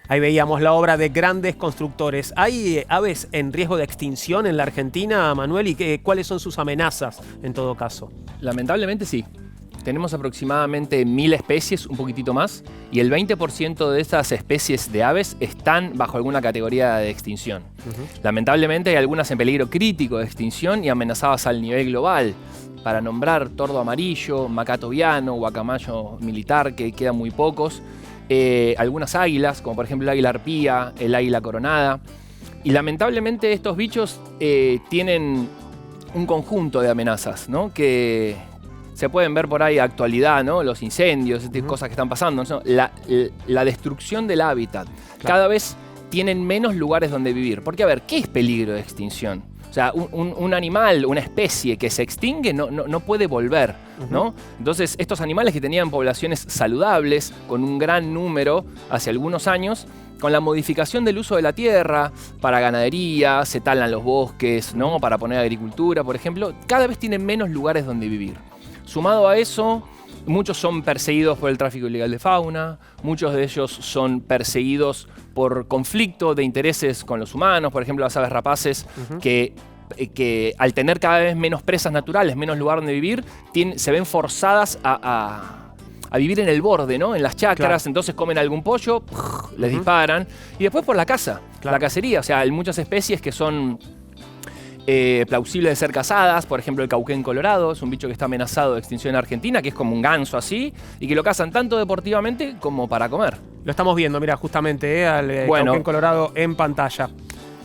Ahí veíamos la obra de grandes constructores. ¿Hay aves en riesgo de extinción en la Argentina, Manuel? ¿Y cuáles son sus amenazas en todo caso? Lamentablemente sí. Tenemos aproximadamente 1000 especies, un poquitito más, y el 20% de estas especies de aves están bajo alguna categoría de extinción. Lamentablemente hay algunas en peligro crítico de extinción y amenazadas al nivel global. Para nombrar tordo amarillo, macato viano, guacamayo militar, que quedan muy pocos. Algunas águilas, como por ejemplo el águila arpía, el águila coronada. Y lamentablemente estos bichos tienen un conjunto de amenazas, ¿no? Que se pueden ver por ahí actualidad, ¿no? Los incendios, cosas que están pasando, ¿no? La destrucción del hábitat. Claro. Cada vez tienen menos lugares donde vivir. Porque, a ver, ¿qué es peligro de extinción? O sea, un animal, una especie que se extingue no puede volver, ¿no? Entonces, estos animales que tenían poblaciones saludables, con un gran número hace algunos años, con la modificación del uso de la tierra para ganadería, se talan los bosques, ¿no? Para poner agricultura, por ejemplo, cada vez tienen menos lugares donde vivir. Sumado a eso, muchos son perseguidos por el tráfico ilegal de fauna, muchos de ellos son perseguidos por conflicto de intereses con los humanos, por ejemplo las aves rapaces, que al tener cada vez menos presas naturales, menos lugar donde vivir, se ven forzadas a vivir en el borde, ¿no? En las chacras, claro. Entonces comen algún pollo, les disparan, y después por la caza, la cacería, o sea, hay muchas especies que son plausible de ser cazadas. Por ejemplo, el cauquén colorado es un bicho que está amenazado de extinción en Argentina, que es como un ganso así, y que lo cazan tanto deportivamente como para comer. Lo estamos viendo, mira, justamente, al cauquén colorado en pantalla.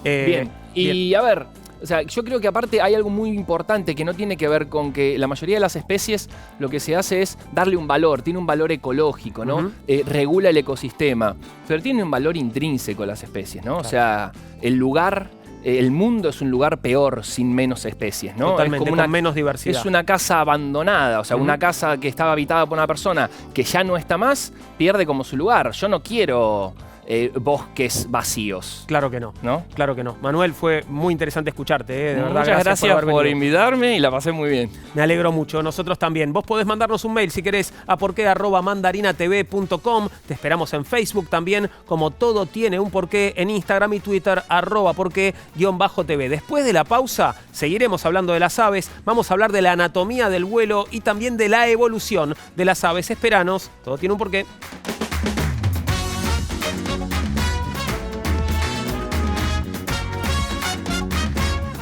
Bien, y a ver, o sea, yo creo que aparte hay algo muy importante que no tiene que ver con que la mayoría de las especies lo que se hace es darle un valor, tiene un valor ecológico, ¿no? Regula el ecosistema, pero tiene un valor intrínseco las especies, ¿no? Claro. O sea, el mundo es un lugar peor sin menos especies, ¿no? Totalmente, es como con menos diversidad. Es una casa abandonada, o sea, una casa que estaba habitada por una persona que ya no está más, pierde como su lugar. Yo no quiero bosques vacíos. Claro que no. ¿No? Claro que no. Manuel, fue muy interesante escucharte, de verdad. Muchas gracias por invitarme y la pasé muy bien. Me alegro mucho, nosotros también. Vos podés mandarnos un mail si querés a porqué@mandarinatv.com. Te esperamos en Facebook también, como Todo Tiene un Porqué, en Instagram y Twitter, @porqué_TV. Después de la pausa, seguiremos hablando de las aves, vamos a hablar de la anatomía del vuelo y también de la evolución de las aves. Esperanos, Todo Tiene un Porqué.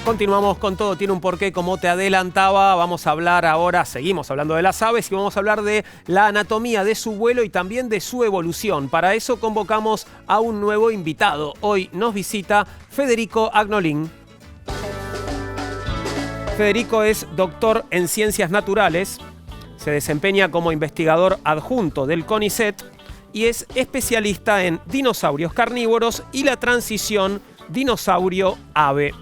Continuamos con Todo Tiene un Porqué, como te adelantaba. Vamos a hablar ahora, seguimos hablando de las aves y vamos a hablar de la anatomía de su vuelo y también de su evolución. Para eso convocamos a un nuevo invitado. Hoy nos visita Federico Agnolin. Federico es doctor en Ciencias Naturales, se desempeña como investigador adjunto del CONICET y es especialista en dinosaurios carnívoros y la transición dinosaurio-ave.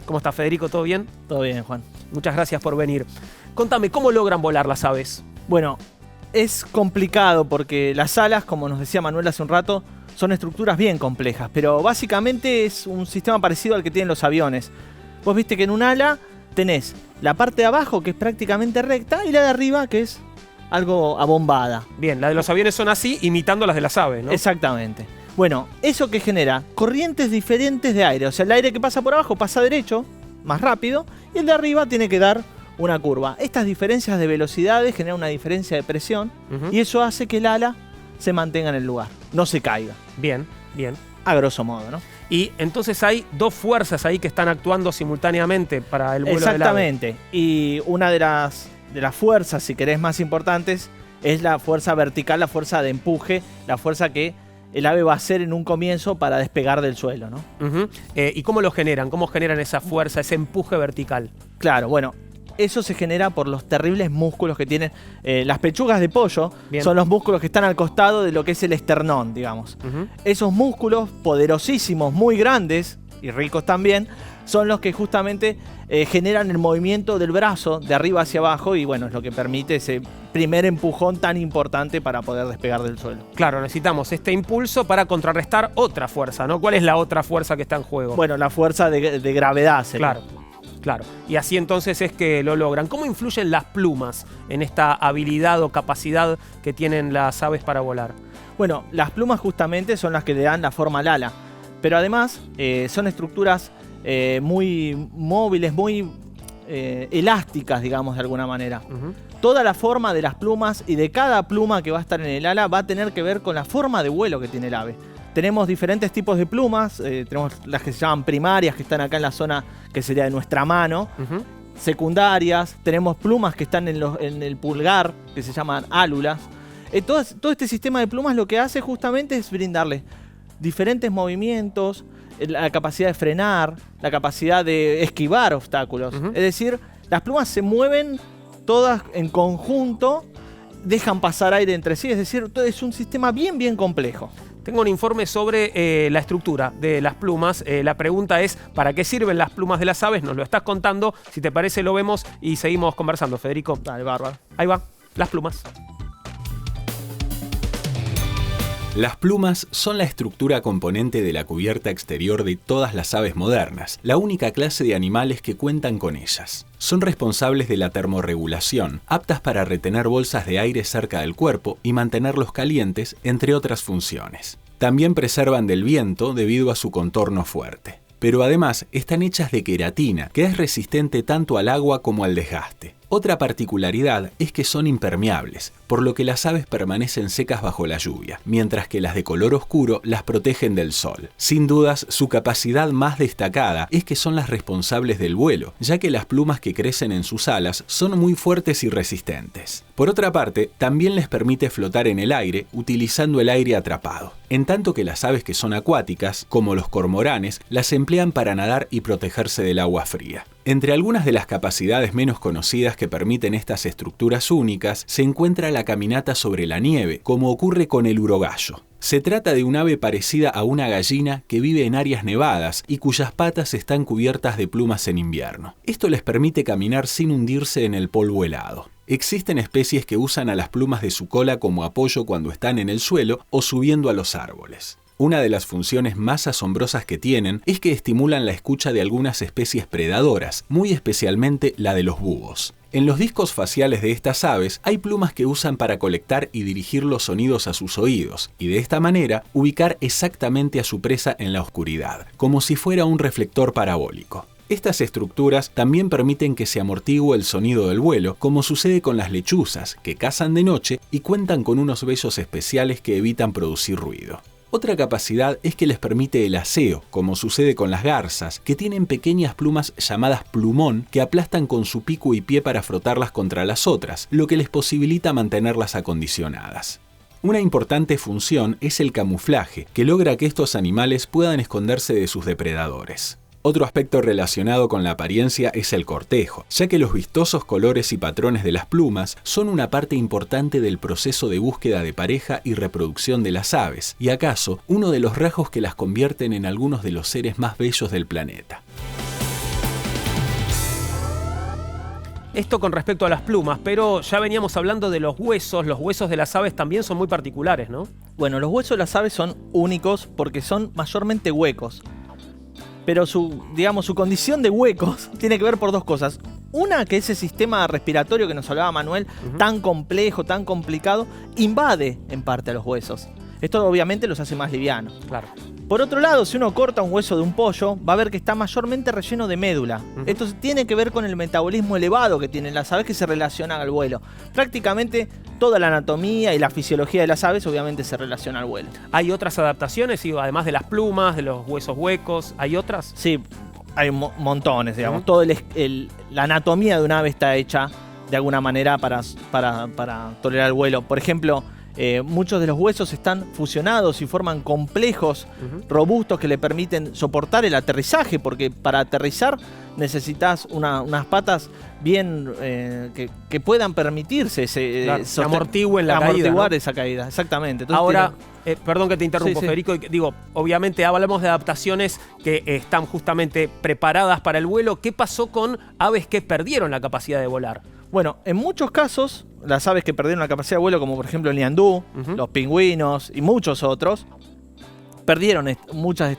¿Cómo está, Federico? ¿Todo bien? Todo bien, Juan. Muchas gracias por venir. Contame, ¿cómo logran volar las aves? Bueno, es complicado porque las alas, como nos decía Manuel hace un rato, son estructuras bien complejas, pero básicamente es un sistema parecido al que tienen los aviones. Vos viste que en un ala tenés la parte de abajo, que es prácticamente recta, y la de arriba, que es algo abombada. Bien, la de los aviones son así, imitando las de las aves, ¿no? Exactamente. Bueno, eso que genera corrientes diferentes de aire. O sea, el aire que pasa por abajo pasa derecho, más rápido, y el de arriba tiene que dar una curva. Estas diferencias de velocidades generan una diferencia de presión y eso hace que el ala se mantenga en el lugar, no se caiga. Bien, bien. A grosso modo, ¿no? Y entonces hay dos fuerzas ahí que están actuando simultáneamente para el vuelo del ave. Exactamente. Y una de las fuerzas, si querés, más importantes es la fuerza vertical, la fuerza de empuje, la fuerza que el ave va a hacer en un comienzo para despegar del suelo, ¿no? ¿Y cómo lo generan? ¿Cómo generan esa fuerza, ese empuje vertical? Claro, bueno, eso se genera por los terribles músculos que tienen. Las pechugas de pollo son los músculos que están al costado de lo que es el esternón, digamos. Esos músculos poderosísimos, muy grandes y ricos también, son los que justamente generan el movimiento del brazo de arriba hacia abajo y bueno, es lo que permite ese primer empujón tan importante para poder despegar del suelo. Claro, necesitamos este impulso para contrarrestar otra fuerza, ¿no? ¿Cuál es la otra fuerza que está en juego? Bueno, la fuerza de gravedad sería. Claro. Y así entonces es que lo logran. ¿Cómo influyen las plumas en esta habilidad o capacidad que tienen las aves para volar? Bueno, las plumas justamente son las que le dan la forma al ala, pero además son estructuras muy móviles, muy elásticas, digamos, de alguna manera. Toda la forma de las plumas y de cada pluma que va a estar en el ala va a tener que ver con la forma de vuelo que tiene el ave. Tenemos diferentes tipos de plumas, tenemos las que se llaman primarias, que están acá en la zona que sería de nuestra mano, secundarias, tenemos plumas que están en el pulgar, que se llaman álulas. Todo este sistema de plumas lo que hace justamente es brindarle diferentes movimientos, la capacidad de frenar, la capacidad de esquivar obstáculos. Es decir, las plumas se mueven todas en conjunto, dejan pasar aire entre sí, es decir, es un sistema bien complejo. Tengo un informe sobre la estructura de las plumas. La pregunta es, ¿para qué sirven las plumas de las aves? Nos lo estás contando. Si te parece, lo vemos y seguimos conversando, Federico. Dale, bárbaro. Ahí va, las plumas. Las plumas son la estructura componente de la cubierta exterior de todas las aves modernas, la única clase de animales que cuentan con ellas. Son responsables de la termorregulación, aptas para retener bolsas de aire cerca del cuerpo y mantenerlos calientes, entre otras funciones. También preservan del viento debido a su contorno fuerte. Pero además están hechas de queratina, que es resistente tanto al agua como al desgaste. Otra particularidad es que son impermeables, por lo que las aves permanecen secas bajo la lluvia, mientras que las de color oscuro las protegen del sol. Sin dudas, su capacidad más destacada es que son las responsables del vuelo, ya que las plumas que crecen en sus alas son muy fuertes y resistentes. Por otra parte, también les permite flotar en el aire utilizando el aire atrapado, en tanto que las aves que son acuáticas, como los cormoranes, las emplean para nadar y protegerse del agua fría. Entre algunas de las capacidades menos conocidas que permiten estas estructuras únicas se encuentra la caminata sobre la nieve, como ocurre con el urogallo. Se trata de un ave parecida a una gallina que vive en áreas nevadas y cuyas patas están cubiertas de plumas en invierno. Esto les permite caminar sin hundirse en el polvo helado. Existen especies que usan a las plumas de su cola como apoyo cuando están en el suelo o subiendo a los árboles. Una de las funciones más asombrosas que tienen es que estimulan la escucha de algunas especies predadoras, muy especialmente la de los búhos. En los discos faciales de estas aves hay plumas que usan para colectar y dirigir los sonidos a sus oídos, y de esta manera ubicar exactamente a su presa en la oscuridad, como si fuera un reflector parabólico. Estas estructuras también permiten que se amortigue el sonido del vuelo, como sucede con las lechuzas, que cazan de noche y cuentan con unos vellos especiales que evitan producir ruido. Otra capacidad es que les permite el aseo, como sucede con las garzas, que tienen pequeñas plumas llamadas plumón que aplastan con su pico y pie para frotarlas contra las otras, lo que les posibilita mantenerlas acondicionadas. Una importante función es el camuflaje, que logra que estos animales puedan esconderse de sus depredadores. Otro aspecto relacionado con la apariencia es el cortejo, ya que los vistosos colores y patrones de las plumas son una parte importante del proceso de búsqueda de pareja y reproducción de las aves, y acaso uno de los rasgos que las convierten en algunos de los seres más bellos del planeta. Esto con respecto a las plumas, pero ya veníamos hablando de los huesos de las aves también son muy particulares, ¿no? Bueno, los huesos de las aves son únicos porque son mayormente huecos. Pero su condición de huecos tiene que ver por dos cosas. Una, que ese sistema respiratorio que nos hablaba Manuel, tan complejo, tan complicado, invade en parte a los huesos. Esto obviamente los hace más livianos. Claro. Por otro lado, si uno corta un hueso de un pollo, va a ver que está mayormente relleno de médula. Esto tiene que ver con el metabolismo elevado que tienen las aves que se relacionan al vuelo. Prácticamente toda la anatomía y la fisiología de las aves obviamente se relaciona al vuelo. ¿Hay otras adaptaciones, además de las plumas, de los huesos huecos? ¿Hay otras? Sí, hay montones, digamos. Toda la anatomía de un ave está hecha de alguna manera para tolerar el vuelo. Por ejemplo, muchos de los huesos están fusionados y forman complejos robustos que le permiten soportar el aterrizaje, porque para aterrizar necesitas unas patas bien que puedan permitirse que amortigüen la caída, amortiguar, ¿no? esa caída, exactamente. Entonces, ahora, perdón que te interrumpo, Sí. Federico, digo, obviamente hablamos de adaptaciones que están justamente preparadas para el vuelo. ¿Qué pasó con aves que perdieron la capacidad de volar? Bueno, en muchos casos, las aves que perdieron la capacidad de vuelo, como por ejemplo el ñandú, los pingüinos y muchos otros, perdieron muchas de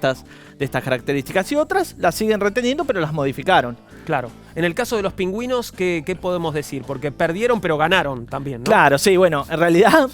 estas características, y otras las siguen reteniendo, pero las modificaron. Claro. En el caso de los pingüinos, ¿qué podemos decir? Porque perdieron, pero ganaron también, ¿no? Claro, sí, bueno, en realidad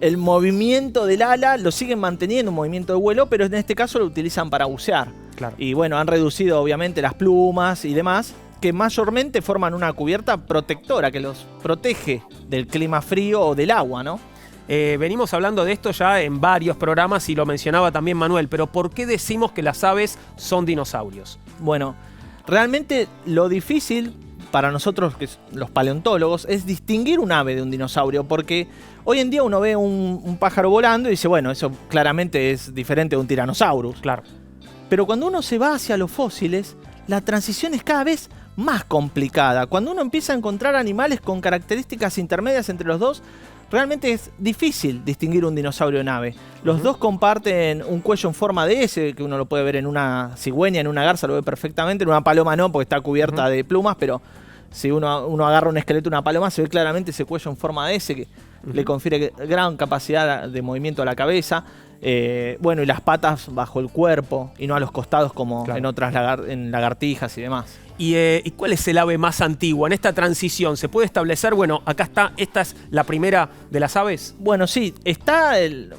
el movimiento del ala lo siguen manteniendo, un movimiento de vuelo, pero en este caso lo utilizan para bucear. Claro. Y bueno, han reducido obviamente las plumas y demás, que mayormente forman una cubierta protectora que los protege del clima frío o del agua, ¿no? Venimos hablando de esto ya en varios programas y lo mencionaba también Manuel, pero ¿por qué decimos que las aves son dinosaurios? Bueno, realmente lo difícil para nosotros, los paleontólogos, es distinguir un ave de un dinosaurio, porque hoy en día uno ve un pájaro volando y dice, bueno, eso claramente es diferente de un Tyrannosaurus. Claro. Pero cuando uno se va hacia los fósiles, la transición es cada vez más complicada. Cuando uno empieza a encontrar animales con características intermedias entre los dos, realmente es difícil distinguir un dinosaurio de un ave. Los dos comparten un cuello en forma de S, que uno lo puede ver en una cigüeña, en una garza lo ve perfectamente, en una paloma no, porque está cubierta de plumas, pero si uno agarra un esqueleto de una paloma, se ve claramente ese cuello en forma de S, que le confiere gran capacidad de movimiento a la cabeza. Bueno, y las patas bajo el cuerpo y no a los costados como en otras lagartijas y demás. ¿Y cuál es el ave más antigua? En esta transición, ¿se puede establecer? Bueno, acá está, esta es la primera de las aves. Bueno, sí, está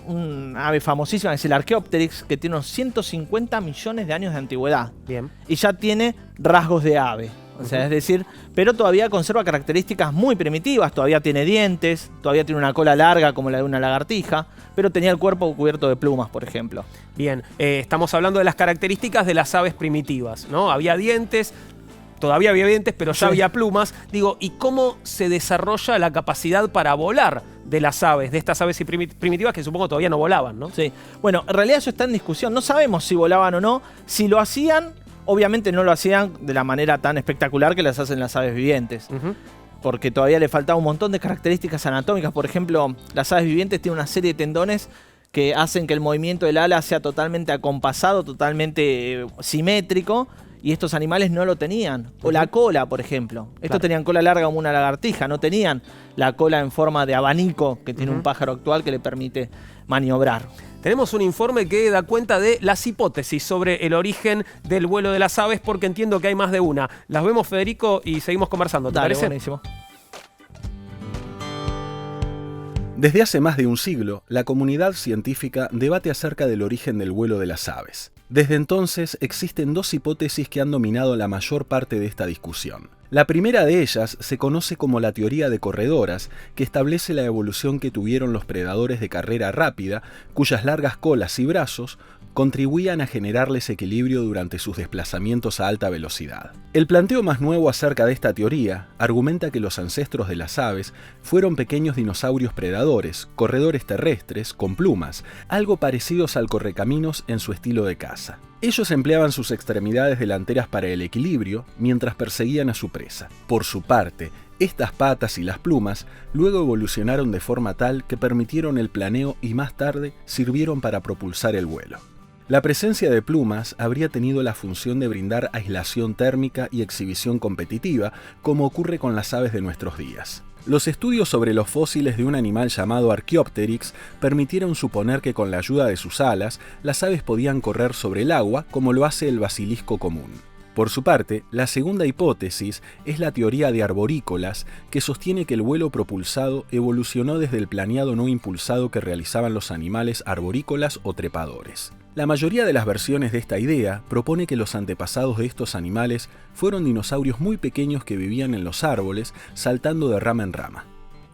un ave famosísima, que es el Archaeopteryx, que tiene unos 150 millones de años de antigüedad. Bien. Y ya tiene rasgos de ave. O sea, es decir, pero todavía conserva características muy primitivas. Todavía tiene dientes, todavía tiene una cola larga como la de una lagartija, pero tenía el cuerpo cubierto de plumas, por ejemplo. Bien, estamos hablando de las características de las aves primitivas, ¿no? Había dientes, todavía había dientes, pero ya había plumas. Digo, ¿y cómo se desarrolla la capacidad para volar de las aves, de estas aves primitivas que supongo todavía no volaban, ¿no? Sí. Bueno, en realidad eso está en discusión. No sabemos si volaban o no. Si lo hacían, obviamente no lo hacían de la manera tan espectacular que las hacen las aves vivientes. Porque todavía le faltaba un montón de características anatómicas. Por ejemplo, las aves vivientes tienen una serie de tendones que hacen que el movimiento del ala sea totalmente acompasado, totalmente simétrico. Y estos animales no lo tenían. O la cola, por ejemplo. Estos tenían cola larga como una lagartija. No tenían la cola en forma de abanico que tiene un pájaro actual que le permite maniobrar. Tenemos un informe que da cuenta de las hipótesis sobre el origen del vuelo de las aves, porque entiendo que hay más de una. Las vemos, Federico, y seguimos conversando. ¿Te parece? Buenísimo. Desde hace más de un siglo, la comunidad científica debate acerca del origen del vuelo de las aves. Desde entonces existen dos hipótesis que han dominado la mayor parte de esta discusión. La primera de ellas se conoce como la teoría de corredoras, que establece la evolución que tuvieron los predadores de carrera rápida, cuyas largas colas y brazos contribuían a generarles equilibrio durante sus desplazamientos a alta velocidad. El planteo más nuevo acerca de esta teoría argumenta que los ancestros de las aves fueron pequeños dinosaurios predadores, corredores terrestres, con plumas, algo parecidos al correcaminos en su estilo de caza. Ellos empleaban sus extremidades delanteras para el equilibrio mientras perseguían a su presa. Por su parte, estas patas y las plumas luego evolucionaron de forma tal que permitieron el planeo y más tarde sirvieron para propulsar el vuelo. La presencia de plumas habría tenido la función de brindar aislación térmica y exhibición competitiva, como ocurre con las aves de nuestros días. Los estudios sobre los fósiles de un animal llamado Archaeopteryx permitieron suponer que con la ayuda de sus alas, las aves podían correr sobre el agua como lo hace el basilisco común. Por su parte, la segunda hipótesis es la teoría de arborícolas, que sostiene que el vuelo propulsado evolucionó desde el planeado no impulsado que realizaban los animales arborícolas o trepadores. La mayoría de las versiones de esta idea propone que los antepasados de estos animales fueron dinosaurios muy pequeños que vivían en los árboles, saltando de rama en rama.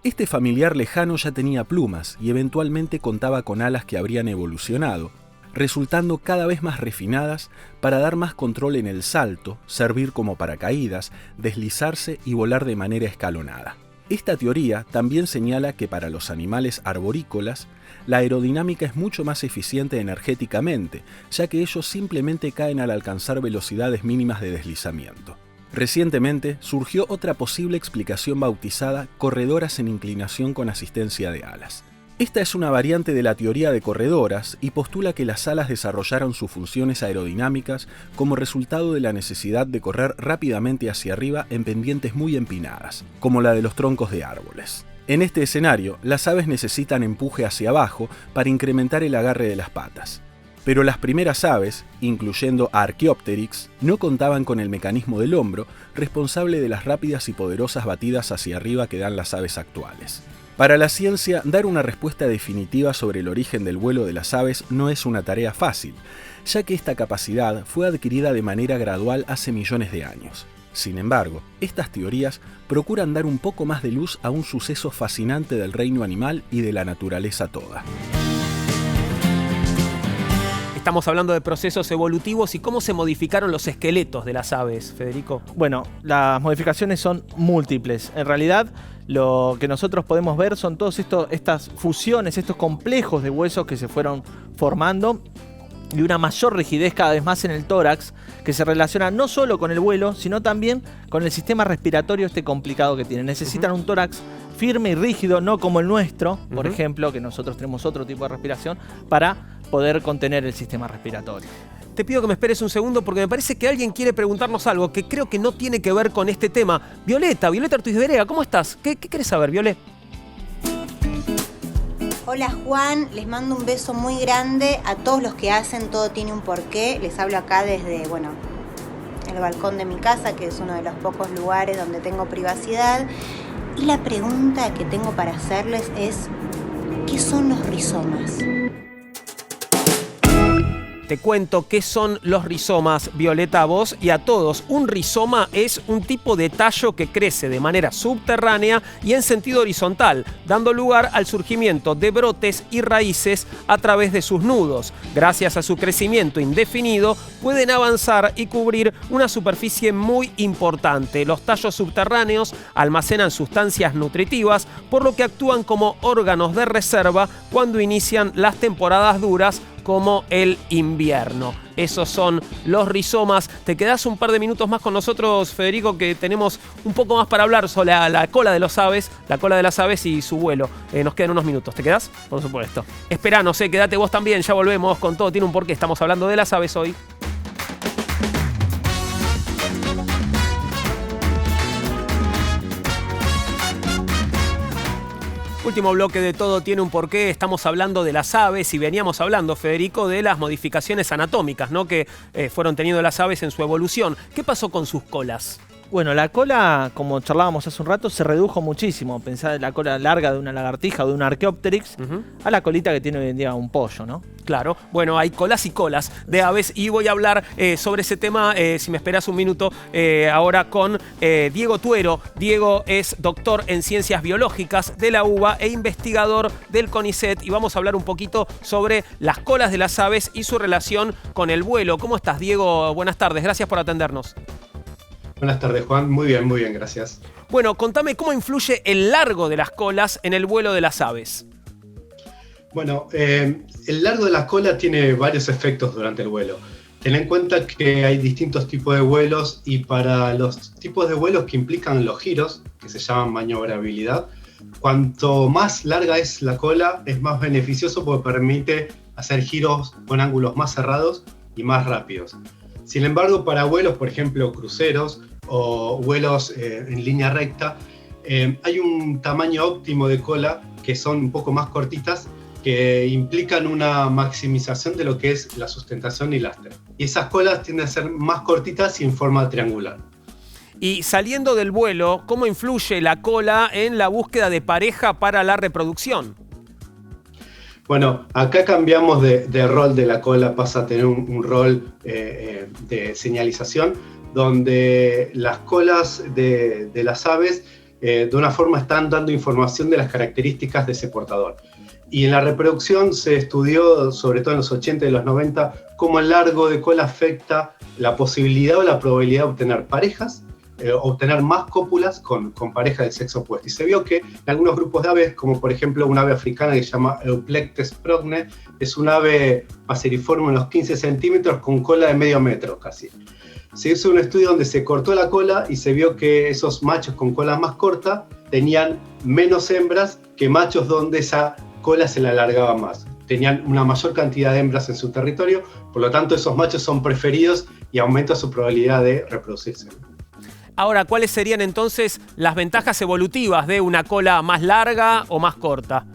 Este familiar lejano ya tenía plumas y eventualmente contaba con alas que habrían evolucionado, resultando cada vez más refinadas para dar más control en el salto, servir como paracaídas, deslizarse y volar de manera escalonada. Esta teoría también señala que para los animales arborícolas, la aerodinámica es mucho más eficiente energéticamente, ya que ellos simplemente caen al alcanzar velocidades mínimas de deslizamiento. Recientemente surgió otra posible explicación bautizada corredoras en inclinación con asistencia de alas. Esta es una variante de la teoría de corredoras y postula que las alas desarrollaron sus funciones aerodinámicas como resultado de la necesidad de correr rápidamente hacia arriba en pendientes muy empinadas, como la de los troncos de árboles. En este escenario, las aves necesitan empuje hacia abajo para incrementar el agarre de las patas. Pero las primeras aves, incluyendo a Archaeopteryx, no contaban con el mecanismo del hombro responsable de las rápidas y poderosas batidas hacia arriba que dan las aves actuales. Para la ciencia, dar una respuesta definitiva sobre el origen del vuelo de las aves no es una tarea fácil, ya que esta capacidad fue adquirida de manera gradual hace millones de años. Sin embargo, estas teorías procuran dar un poco más de luz a un suceso fascinante del reino animal y de la naturaleza toda. Estamos hablando de procesos evolutivos y cómo se modificaron los esqueletos de las aves, Federico. Bueno, las modificaciones son múltiples. En realidad, lo que nosotros podemos ver son todas estas fusiones, estos complejos de huesos que se fueron formando y una mayor rigidez cada vez más en el tórax, que se relaciona no solo con el vuelo, sino también con el sistema respiratorio complicado que tienen. Necesitan un tórax firme y rígido, no como el nuestro, por ejemplo, que nosotros tenemos otro tipo de respiración, para poder contener el sistema respiratorio. Te pido que me esperes un segundo porque me parece que alguien quiere preguntarnos algo que creo que no tiene que ver con este tema. Violeta Ortiz de Verega, ¿cómo estás? ¿Qué querés saber, Violeta? Hola Juan, les mando un beso muy grande a todos los que hacen Todo Tiene un Porqué. Les hablo acá desde, el balcón de mi casa, que es uno de los pocos lugares donde tengo privacidad. Y la pregunta que tengo para hacerles es, ¿qué son los rizomas? Te cuento qué son los rizomas, Violeta, a vos y a todos. Un rizoma es un tipo de tallo que crece de manera subterránea y en sentido horizontal, dando lugar al surgimiento de brotes y raíces a través de sus nudos. Gracias a su crecimiento indefinido, pueden avanzar y cubrir una superficie muy importante. Los tallos subterráneos almacenan sustancias nutritivas, por lo que actúan como órganos de reserva cuando inician las temporadas duras, como el invierno. Esos son los rizomas. Te quedás un par de minutos más con nosotros, Federico, que tenemos un poco más para hablar sobre la cola de las aves y su vuelo. Nos quedan unos minutos. ¿Te quedás? Por supuesto. Esperanos, quédate vos también. Ya volvemos con Todo Tiene un Porqué. Estamos hablando de las aves hoy. Último bloque de Todo Tiene un Porqué. Estamos hablando de las aves y veníamos hablando, Federico, de las modificaciones anatómicas, ¿no? Que fueron teniendo las aves en su evolución. ¿Qué pasó con sus colas? Bueno, la cola, como charlábamos hace un rato, se redujo muchísimo. Pensá en la cola larga de una lagartija o de un Archaeopteryx a la colita que tiene hoy en día un pollo, ¿no? Claro. Bueno, hay colas y colas de aves y voy a hablar sobre ese tema, si me esperas un minuto, ahora con Diego Tuero. Diego es doctor en Ciencias Biológicas de la UBA e investigador del CONICET y vamos a hablar un poquito sobre las colas de las aves y su relación con el vuelo. ¿Cómo estás, Diego? Buenas tardes. Gracias por atendernos. Buenas tardes, Juan. Muy bien, gracias. Bueno, contame cómo influye el largo de las colas en el vuelo de las aves. Bueno, el largo de la cola tiene varios efectos durante el vuelo. Ten en cuenta que hay distintos tipos de vuelos y para los tipos de vuelos que implican los giros, que se llaman maniobrabilidad, cuanto más larga es la cola, es más beneficioso porque permite hacer giros con ángulos más cerrados y más rápidos. Sin embargo, para vuelos, por ejemplo, cruceros o vuelos en línea recta, hay un tamaño óptimo de cola que son un poco más cortitas, que implican una maximización de lo que es la sustentación y lastre. Y esas colas tienden a ser más cortitas y en forma triangular. Y saliendo del vuelo, ¿cómo influye la cola en la búsqueda de pareja para la reproducción? Bueno, acá cambiamos de rol de la cola, pasa a tener un rol de señalización, donde las colas de las aves de una forma están dando información de las características de ese portador. Y en la reproducción se estudió, sobre todo en los 80 y los 90, cómo el largo de cola afecta la posibilidad o la probabilidad de obtener parejas, obtener más cópulas con parejas del sexo opuesto. Y se vio que en algunos grupos de aves, como por ejemplo una ave africana que se llama Euplectes progne, es un ave paseriforme unos 15 centímetros con cola de medio metro casi. Se hizo un estudio donde se cortó la cola y se vio que esos machos con cola más corta tenían menos hembras que machos donde esa cola se la alargaba más. Tenían una mayor cantidad de hembras en su territorio, por lo tanto esos machos son preferidos y aumenta su probabilidad de reproducirse. Ahora, ¿cuáles serían entonces las ventajas evolutivas de una cola más larga o más corta?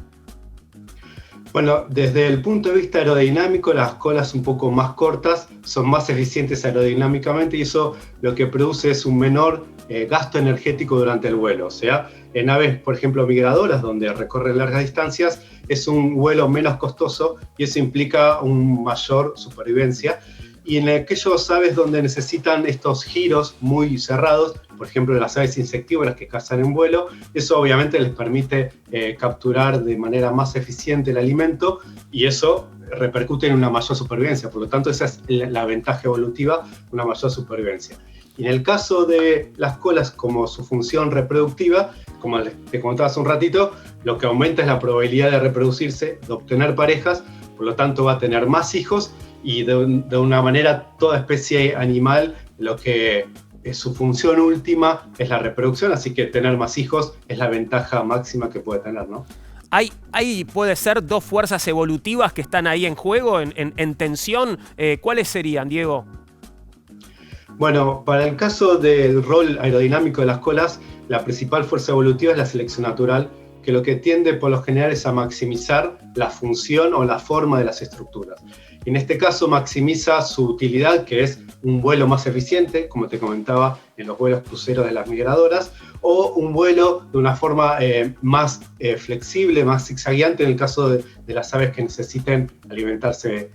Bueno, desde el punto de vista aerodinámico, las colas un poco más cortas son más eficientes aerodinámicamente y eso lo que produce es un menor gasto energético durante el vuelo. O sea, en aves, por ejemplo, migradoras, donde recorren largas distancias, es un vuelo menos costoso y eso implica una mayor supervivencia. Y en aquellos aves donde necesitan estos giros muy cerrados, por ejemplo las aves insectívoras que cazan en vuelo, eso obviamente les permite capturar de manera más eficiente el alimento y eso repercute en una mayor supervivencia. Por lo tanto, esa es la ventaja evolutiva, una mayor supervivencia. Y en el caso de las colas, como su función reproductiva, como te contaba hace un ratito, lo que aumenta es la probabilidad de reproducirse, de obtener parejas, por lo tanto va a tener más hijos y de una manera toda especie animal lo que es su función última es la reproducción, así que tener más hijos es la ventaja máxima que puede tener, ¿no? Hay puede ser dos fuerzas evolutivas que están ahí en juego, en tensión. ¿Cuáles serían, Diego? Bueno, para el caso del rol aerodinámico de las colas, la principal fuerza evolutiva es la selección natural, que lo que tiende por lo general es a maximizar la función o la forma de las estructuras. En este caso maximiza su utilidad, que es un vuelo más eficiente, como te comentaba, en los vuelos cruceros de las migradoras, o un vuelo de una forma más flexible, más zigzagueante, en el caso de las aves que necesiten alimentarse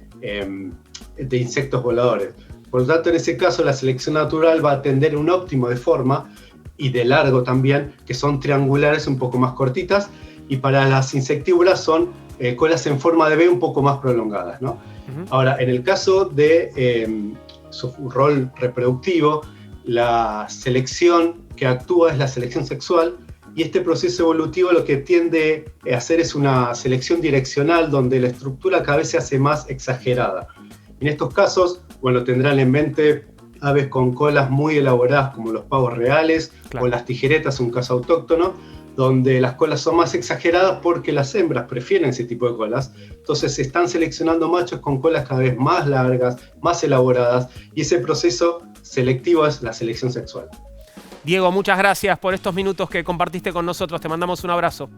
de insectos voladores. Por lo tanto, en ese caso, la selección natural va a atender un óptimo de forma y de largo también, que son triangulares un poco más cortitas, y para las insectívoras son colas en forma de V un poco más prolongadas, ¿no? Ahora, en el caso de su rol reproductivo, la selección que actúa es la selección sexual, y este proceso evolutivo lo que tiende a hacer es una selección direccional donde la estructura cada vez se hace más exagerada. En estos casos, bueno, tendrán en mente aves con colas muy elaboradas como los pavos reales, claro, o las tijeretas, un caso autóctono, donde las colas son más exageradas porque las hembras prefieren ese tipo de colas. Entonces se están seleccionando machos con colas cada vez más largas, más elaboradas, y ese proceso selectivo es la selección sexual. Diego, muchas gracias por estos minutos que compartiste con nosotros. Te mandamos un abrazo.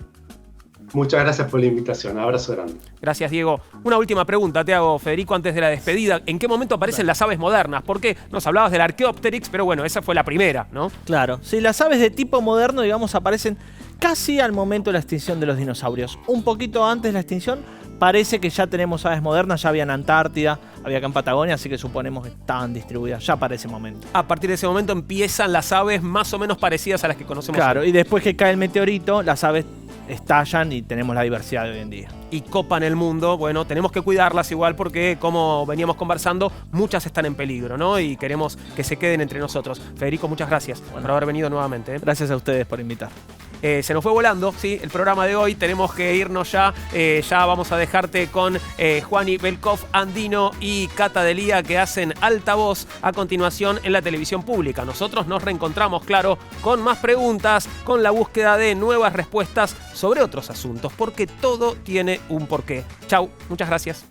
Muchas gracias por la invitación. Abrazo grande. Gracias, Diego. Una última pregunta te hago, Federico, antes de la despedida. ¿En qué momento aparecen las aves modernas? Porque nos hablabas del Archaeopteryx, pero bueno, esa fue la primera, ¿no? Claro. Sí, las aves de tipo moderno, digamos, aparecen casi al momento de la extinción de los dinosaurios. Un poquito antes de la extinción, parece que ya tenemos aves modernas. Ya había en Antártida, había acá en Patagonia, así que suponemos que estaban distribuidas ya para ese momento. A partir de ese momento empiezan las aves más o menos parecidas a las que conocemos Claro, hoy. y después que cae el meteorito, las aves estallan y tenemos la diversidad de hoy en día. Y copan el mundo. Bueno, tenemos que cuidarlas igual porque, como veníamos conversando, muchas están en peligro, ¿no? Y queremos que se queden entre nosotros. Federico, muchas gracias por haber venido nuevamente. Gracias a ustedes por invitar. Se nos fue volando, sí, el programa de hoy. Tenemos que irnos ya. Ya vamos a dejarte con Juani Belkov, Andino y Cata Delía, que hacen altavoz a continuación en la televisión pública. Nosotros nos reencontramos, claro, con más preguntas, con la búsqueda de nuevas respuestas sobre otros asuntos, porque todo tiene un porqué. Chau, muchas gracias.